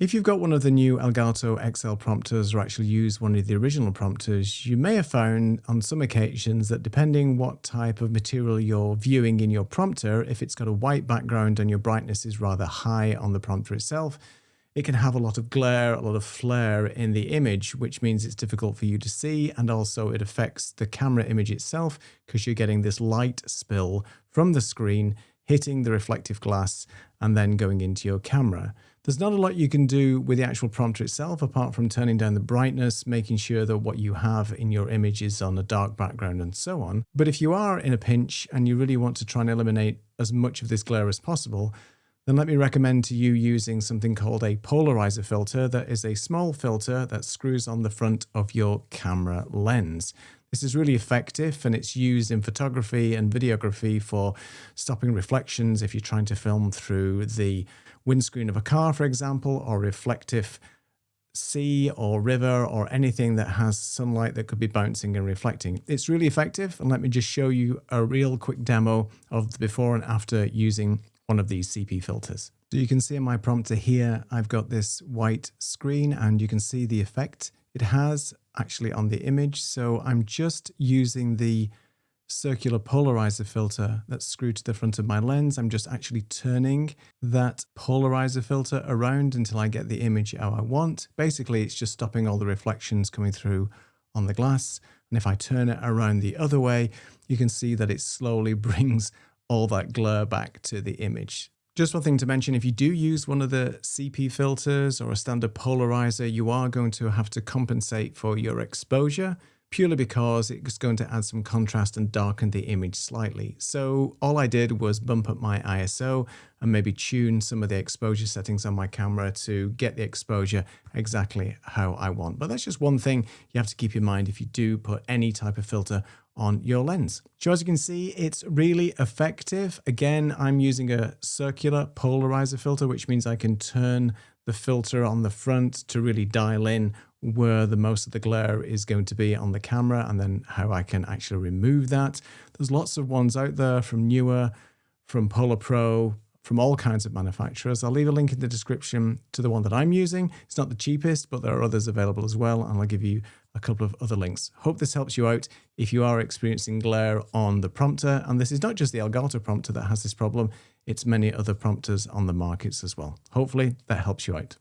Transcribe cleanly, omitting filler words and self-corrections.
If you've got one of the new Elgato XL prompters or actually used one of the original prompters, you may have found on some occasions that depending what type of material you're viewing in your prompter, if it's got a white background and your brightness is rather high on the prompter itself, it can have a lot of glare, a lot of flare in the image, which means it's difficult for you to see, and also it affects the camera image itself because you're getting this light spill from the screen hitting the reflective glass and then going into your camera. There's not a lot you can do with the actual prompter itself apart from turning down the brightness, making sure that what you have in your image is on a dark background and so on. But if you are in a pinch and you really want to try and eliminate as much of this glare as possible, then let me recommend to you using something called a polarizer filter. That is a small filter that screws on the front of your camera lens. This is really effective and it's used in photography and videography for stopping reflections if you're trying to film through the windscreen of a car, for example, or reflective sea or river or anything that has sunlight that could be bouncing and reflecting. It's really effective, and let me just show you a real quick demo of the before and after using one of these CP filters. So you can see in my prompter here, I've got this white screen and you can see the effect it has actually on the image. So I'm just using the circular polarizer filter that's screwed to the front of my lens. I'm just actually turning that polarizer filter around until I get the image how I want. Basically, it's just stopping all the reflections coming through on the glass. And if I turn it around the other way, you can see that it slowly brings all that glare back to the image. Just one thing to mention, if you do use one of the CP filters or a standard polarizer, you are going to have to compensate for your exposure purely because it's going to add some contrast and darken the image slightly. So all I did was bump up my ISO and maybe tune some of the exposure settings on my camera to get the exposure exactly how I want. But that's just one thing you have to keep in mind if you do put any type of filter on your lens. So as you can see, it's really effective. Again, I'm using a circular polarizer filter, which means I can turn the filter on the front to really dial in where the most of the glare is going to be on the camera and then how I can actually remove that. There's lots of ones out there from Newer, from Polar Pro, from all kinds of manufacturers. I'll leave a link in the description to the one that I'm using. It's not the cheapest, but there are others available as well, and I'll give you a couple of other links. Hope this helps you out if you are experiencing glare on the prompter. And this is not just the Elgato prompter that has this problem, it's many other prompters on the markets as well. Hopefully that helps you out.